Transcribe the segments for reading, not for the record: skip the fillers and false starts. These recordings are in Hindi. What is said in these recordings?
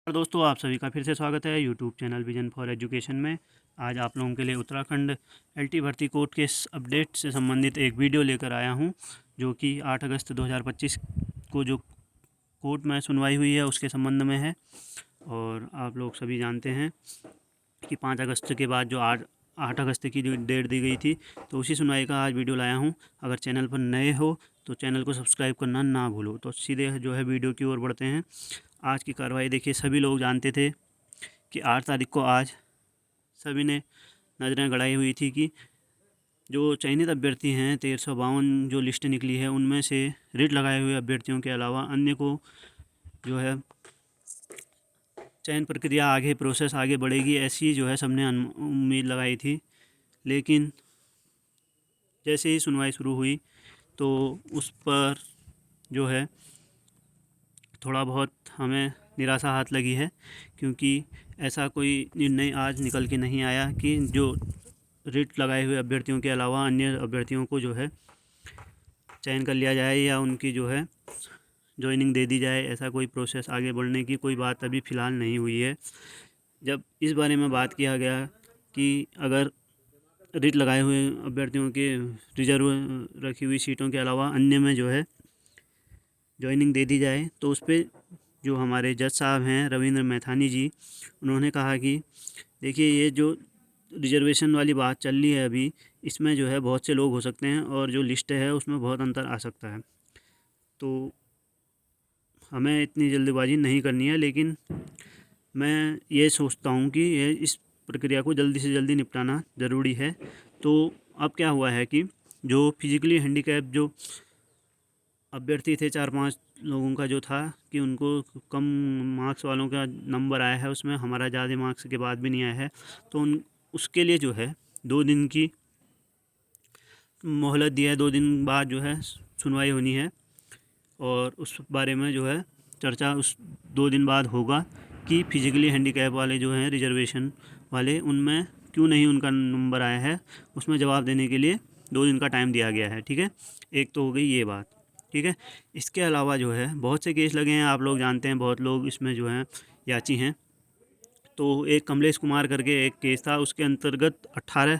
और दोस्तों, आप सभी का फिर से स्वागत है YouTube channel vision for education में। आज आप लोगों के लिए उत्तराखंड एलटी भर्ती कोर्ट के अपडेट से संबंधित एक वीडियो लेकर आया हूं, जो कि 8 अगस्त 2025 को जो कोर्ट में सुनवाई हुई है उसके संबंध में है। और आप लोग सभी जानते हैं कि 5 अगस्त के बाद जो 8 अगस्त की जो डेट दी गई थी, तो उसी सुनवाई का आज वीडियो लाया हूँ। अगर चैनल पर नए हो तो चैनल को सब्सक्राइब करना ना भूलो। तो सीधे जो है वीडियो की ओर बढ़ते हैं। आज की कार्रवाई देखिए, सभी लोग जानते थे कि 8 तारीख को आज सभी ने नज़रें गड़ाई हुई थी कि जो चयनित अभ्यर्थी हैं 1352 जो लिस्ट निकली है, उनमें से रिट लगाए हुए अभ्यर्थियों के अलावा अन्य को जो है चयन प्रक्रिया आगे प्रोसेस आगे बढ़ेगी, ऐसी जो है सबने उम्मीद लगाई थी। लेकिन जैसे ही सुनवाई शुरू हुई तो उस पर जो है थोड़ा बहुत हमें निराशा हाथ लगी है, क्योंकि ऐसा कोई निर्णय आज निकल के नहीं आया कि जो रिट लगाए हुए अभ्यर्थियों के अलावा अन्य अभ्यर्थियों को जो है चयन कर लिया जाए या उनकी जो है ज्वाइनिंग दे दी जाए। ऐसा कोई प्रोसेस आगे बढ़ने की कोई बात अभी फ़िलहाल नहीं हुई है। जब इस बारे में बात किया गया कि अगर रिट लगाए हुए अभ्यर्थियों के रिजर्व रखी हुई सीटों के अलावा अन्य में जो है ज्वाइनिंग दे दी जाए, तो उस पर जो हमारे जज साहब हैं रविंद्र मैथानी जी, उन्होंने कहा कि देखिए, ये जो रिजर्वेशन वाली बात चल रही है अभी, इसमें जो है बहुत से लोग हो सकते हैं और जो लिस्ट है उसमें बहुत अंतर आ सकता है। तो हमें इतनी जल्दबाजी नहीं करनी है, लेकिन मैं ये सोचता हूँ कि ये इस प्रक्रिया को जल्दी से जल्दी निपटाना ज़रूरी है। तो अब क्या हुआ है कि जो फिजिकली हैंडीकैप जो अभ्यर्थी थे, 4-5 लोगों का जो था कि उनको कम मार्क्स वालों का नंबर आया है, उसमें हमारा ज़्यादा मार्क्स के बाद भी नहीं आया है, तो उसके लिए जो है 2 दिन की मोहलत दिया है। 2 दिन बाद जो है सुनवाई होनी है और उस बारे में जो है चर्चा उस 2 दिन बाद होगा कि फिजिकली हैंडीकैप वाले जो हैं रिजर्वेशन वाले, उनमें क्यों नहीं उनका नंबर आया है। उसमें जवाब देने के लिए 2 दिन का टाइम दिया गया है। ठीक है, एक तो हो गई ये बात। ठीक है, इसके अलावा जो है बहुत से केस लगे हैं, आप लोग जानते हैं, बहुत लोग इसमें जो हैं याची हैं। तो एक कमलेश कुमार करके एक केस था, उसके अंतर्गत 18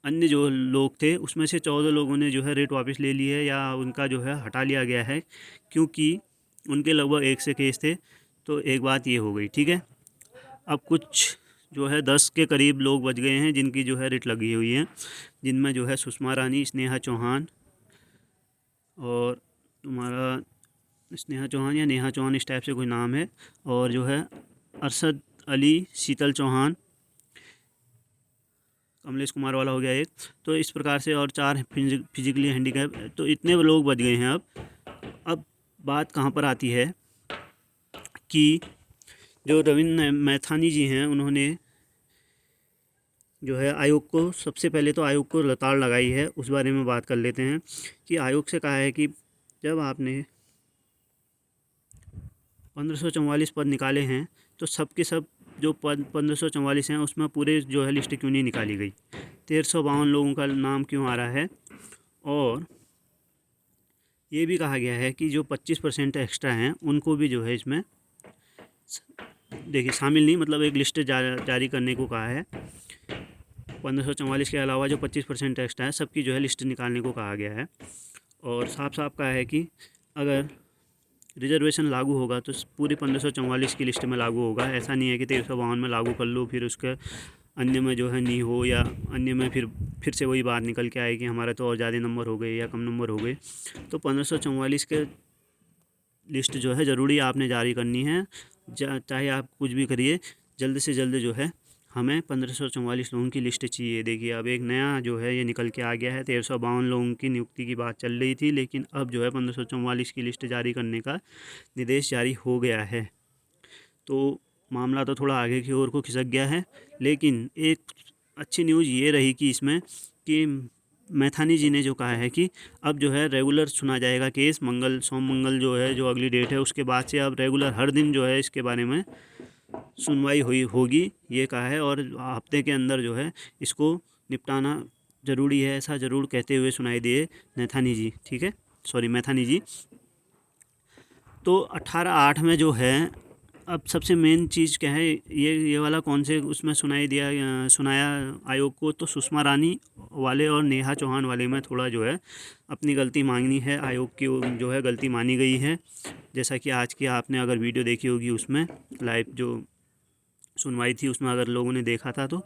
अन्य जो लोग थे, उसमें से 14 लोगों ने जो है रेट वापस ले ली है या उनका जो है हटा लिया गया है, क्योंकि उनके लगभग 1 से केस थे। तो एक बात ये हो गई। ठीक है, अब कुछ जो है 10 के करीब लोग बच गए हैं जिनकी जो है रिट लगी हुई है, जिनमें जो है सुषमा रानी, स्नेहा चौहान और तुम्हारा स्नेहा चौहान या नेहा चौहान, इस टाइप से कोई नाम है, और जो है अरशद अली, शीतल चौहान, कमलेश कुमार वाला हो गया एक। तो इस प्रकार से और 4 फिजिकली हैंडीकैप, तो इतने लोग बच गए हैं। अब बात कहाँ पर आती है कि जो रविंद्र मैथानी जी हैं, उन्होंने जो है आयोग को, सबसे पहले तो आयोग को लताड़ लगाई है। उस बारे में बात कर लेते हैं कि आयोग से कहा है कि जब आपने 1544 पद निकाले हैं, तो सब के सब जो पद 1544 हैं उसमें पूरे जो है लिस्ट क्यों नहीं निकाली गई, 1352 लोगों का नाम क्यों आ रहा है। और ये भी कहा गया है कि जो 25% एक्स्ट्रा हैं उनको भी जो है इसमें देखिए शामिल नहीं, मतलब एक लिस्ट जारी करने को कहा है। 1544 के अलावा जो 25% एक्स्ट्रा है, सबकी जो है लिस्ट निकालने को कहा गया है। और साफ साफ कहा है कि अगर रिजर्वेशन लागू होगा तो पूरी 1544 की लिस्ट में लागू होगा। ऐसा नहीं है कि 1352 में लागू कर लो फिर उसके अन्य में जो है नहीं हो, या अन्य में फिर से वही बात निकल के आए कि हमारा तो और ज़्यादा नंबर हो गए या कम नंबर हो गए। तो 1544 के लिस्ट जो है ज़रूरी आपने जारी करनी है, चाहे आप कुछ भी करिए। जल्द से जल्द जो है हमें 1544 लोगों की लिस्ट चाहिए। देखिए, अब एक नया जो है ये निकल के आ गया है। 1352 लोगों की नियुक्ति की बात चल रही थी, लेकिन अब जो है 1544 की लिस्ट जारी करने का निर्देश जारी हो गया है। तो मामला तो थोड़ा आगे की ओर को खिसक गया है, लेकिन एक अच्छी न्यूज़ ये रही कि इसमें कि मैथानी जी ने जो कहा है कि अब जो है रेगुलर सुना जाएगा केस। सोम मंगल जो है, जो अगली डेट है, उसके बाद से अब रेगुलर हर दिन जो है इसके बारे में सुनवाई होगी, ये कहा है। और हफ्ते के अंदर जो है इसको निपटाना ज़रूरी है, ऐसा ज़रूर कहते हुए सुनाई दिए मैथानी जी। ठीक है, सॉरी, मैथानी जी। तो 18/8 में जो है अब सबसे मेन चीज़ क्या है, ये वाला कौन से उसमें सुनाया आयोग को, तो सुषमा रानी वाले और नेहा चौहान वाले में थोड़ा जो है अपनी गलती मांगनी है। आयोग की जो है गलती मानी गई है। जैसा कि आज की आपने अगर वीडियो देखी होगी, उसमें लाइव जो सुनवाई थी उसमें अगर लोगों ने देखा था, तो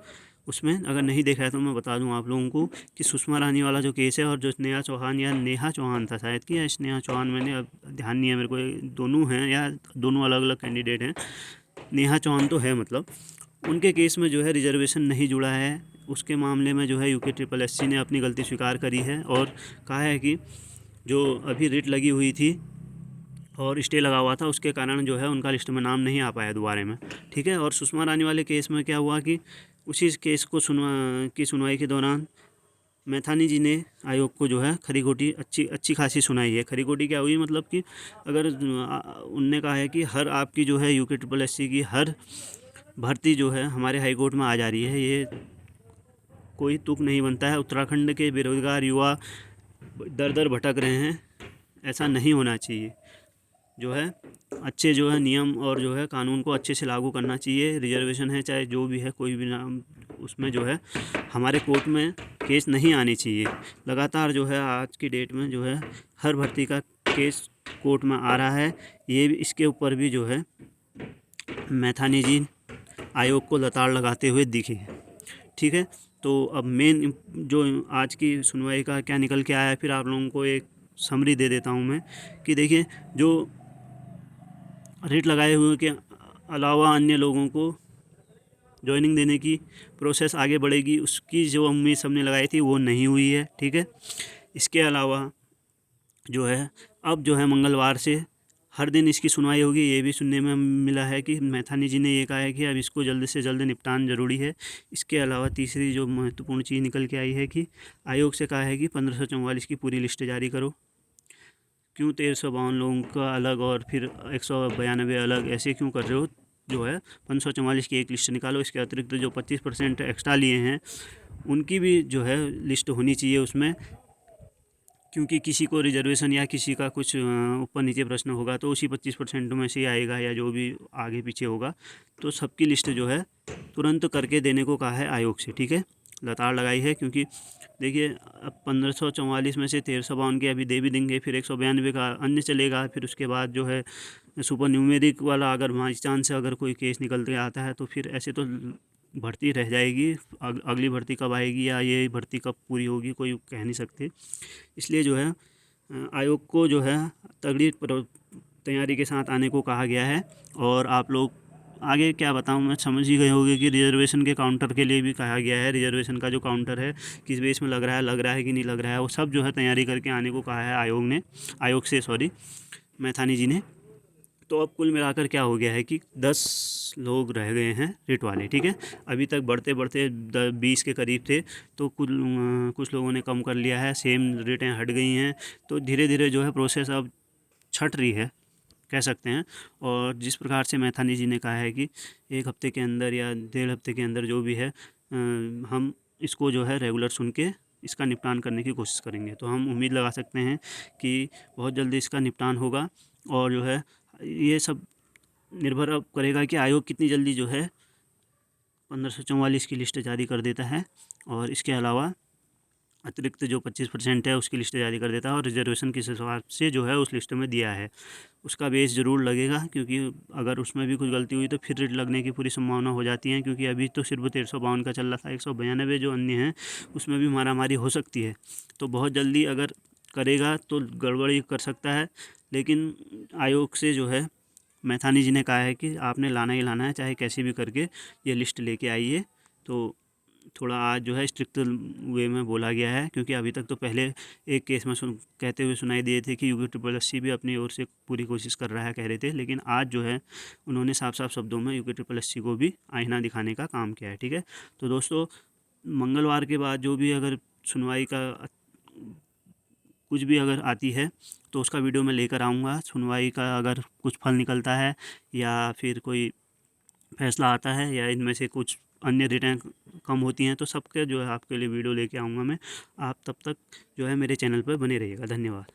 उसमें अगर नहीं देखा है तो मैं बता दूं आप लोगों को कि सुषमा रानी वाला जो केस है और जो स्नेहा चौहान या नेहा चौहान था शायद कि, या स्नेहा चौहान, मैंने अब ध्यान नहीं है मेरे को, दोनों हैं या दोनों अलग अलग कैंडिडेट हैं। नेहा चौहान तो है, मतलब उनके केस में जो है रिजर्वेशन नहीं जुड़ा है। उसके मामले में जो है UPSSC ने अपनी गलती स्वीकार करी है और कहा है कि जो अभी रिट लगी हुई थी और स्टे लगा हुआ था, उसके कारण जो है उनका लिस्ट में नाम नहीं आ पाया दोबारा में, ठीक है। और सुषमा रानी वाले केस में क्या हुआ कि उसी केस को सुनवाई के दौरान मैथानी जी ने आयोग को जो है खरी खोटी अच्छी खासी सुनाई है। खरी खोटी क्या हुई, मतलब कि अगर उनने कहा है कि हर आपकी जो है UPSSC की हर भर्ती जो है हमारे हाई कोर्ट में आ जा रही है, ये कोई तुक नहीं बनता है। उत्तराखंड के बेरोजगार युवा दर दर भटक रहे हैं, ऐसा नहीं होना चाहिए। जो है अच्छे जो है नियम और जो है कानून को अच्छे से लागू करना चाहिए। रिजर्वेशन है चाहे जो भी है, कोई भी नाम, उसमें जो है हमारे कोर्ट में केस नहीं आनी चाहिए। लगातार जो है आज की डेट में जो है हर भर्ती का केस कोर्ट में आ रहा है। ये इसके ऊपर भी जो है मैथानी जी आयोग को लताड़ लगाते हुए दिखे, ठीक है। तो अब मेन जो आज की सुनवाई का क्या निकल के आया है, फिर आप लोगों को एक समरी दे देता हूँ मैं कि देखिए, जो रेट लगाए हुए के अलावा अन्य लोगों को ज्वाइनिंग देने की प्रोसेस आगे बढ़ेगी, उसकी जो उम्मीद सबने लगाई थी वो नहीं हुई है, ठीक है। इसके अलावा जो है अब जो है मंगलवार से हर दिन इसकी सुनवाई होगी। ये भी सुनने में मिला है कि मैथानी जी ने ये कहा है कि अब इसको जल्द से जल्द निपटान ज़रूरी है। इसके अलावा तीसरी जो महत्वपूर्ण चीज़ निकल के आई है कि आयोग से कहा है कि 1544 की पूरी लिस्ट जारी करो। क्यों 1352 लोगों का अलग और फिर 192 अलग, ऐसे क्यों कर रहे हो? जो है 1544 की एक लिस्ट निकालो। इसके अतिरिक्त जो 25% एक्स्ट्रा लिए हैं उनकी भी जो है लिस्ट होनी चाहिए उसमें, क्योंकि किसी को रिजर्वेशन या किसी का कुछ ऊपर नीचे प्रश्न होगा तो उसी 25% में से आएगा, या जो भी आगे पीछे होगा। तो सबकी लिस्ट जो है तुरंत करके देने को कहा है आयोग से, ठीक है। लताड़ लगाई है, क्योंकि देखिए अब 1544 में से 1352 के अभी दे भी देंगे, फिर 192 का अन्य चलेगा, फिर उसके बाद जो है सुपर न्यूमेरिक वाला अगर बाई चांस से अगर कोई केस निकल के आता है तो फिर ऐसे तो भर्ती रह जाएगी। अगली भर्ती कब आएगी या ये भर्ती कब पूरी होगी कोई कह नहीं सकते। इसलिए जो है आयोग को जो है तगड़ी तैयारी के साथ आने को कहा गया है। और आप लोग आगे क्या बताऊं, मैं समझ ही गए होंगे कि रिजर्वेशन के काउंटर के लिए भी कहा गया है। रिजर्वेशन का जो काउंटर है किस बेस में लग रहा है कि नहीं लग रहा है, वो सब जो है तैयारी करके आने को कहा है आयोग से मैथानी जी ने। तो अब कुल मिलाकर क्या हो गया है कि 10 लोग रह गए हैं रिट वाले, ठीक है। अभी तक बढ़ते बढ़ते 20 के करीब थे, तो कुछ लोगों ने कम कर लिया है, सेम रिटें हट गई हैं। तो धीरे धीरे जो है प्रोसेस अब छट रही है, कह सकते हैं। और जिस प्रकार से मैथानी जी ने कहा है कि 1 हफ्ते के अंदर या 1.5 हफ्ते के अंदर जो भी है हम इसको जो है रेगुलर सुन के इसका निपटान करने की कोशिश करेंगे। तो हम उम्मीद लगा सकते हैं कि बहुत जल्दी इसका निपटान होगा। और जो है ये सब निर्भर अब करेगा कि आयोग कितनी जल्दी जो है 1544 की लिस्ट जारी कर देता है, और इसके अलावा अतिरिक्त जो 25% है उसकी लिस्ट जारी कर देता है, और रिजर्वेशन किस हिसाब से जो है उस लिस्ट में दिया है उसका बेस ज़रूर लगेगा। क्योंकि अगर उसमें भी कुछ गलती हुई तो फिर रिट लगने की पूरी संभावना हो जाती है, क्योंकि अभी तो सिर्फ 1352 का चल रहा था, 192 जो अन्य हैं उसमें भी मारामारी हो सकती है। तो बहुत जल्दी अगर करेगा तो गड़बड़ी कर सकता है। लेकिन आयोग से जो है मैथानी जी ने कहा है कि आपने लाना ही लाना है, चाहे कैसे भी करके ये लिस्ट लेके आइए। तो थोड़ा आज जो है स्ट्रिक्ट वे में बोला गया है, क्योंकि अभी तक तो पहले एक केस में कहते हुए सुनाई दिए थे कि UPSSC भी अपनी ओर से पूरी कोशिश कर रहा है, कह रहे थे। लेकिन आज जो है उन्होंने साफ साफ शब्दों में UPSSC को भी आईना दिखाने का काम किया है, ठीक है। तो दोस्तों, मंगलवार के बाद जो भी अगर सुनवाई का कुछ भी अगर आती है तो उसका वीडियो मैं लेकर आऊँगा। सुनवाई का अगर कुछ फल निकलता है या फिर कोई फैसला आता है या इनमें से कुछ अन्य रिटें कम होती हैं तो सबके जो है आपके लिए वीडियो लेके आऊँगा मैं। आप तब तक जो है मेरे चैनल पर बने रहिएगा। धन्यवाद।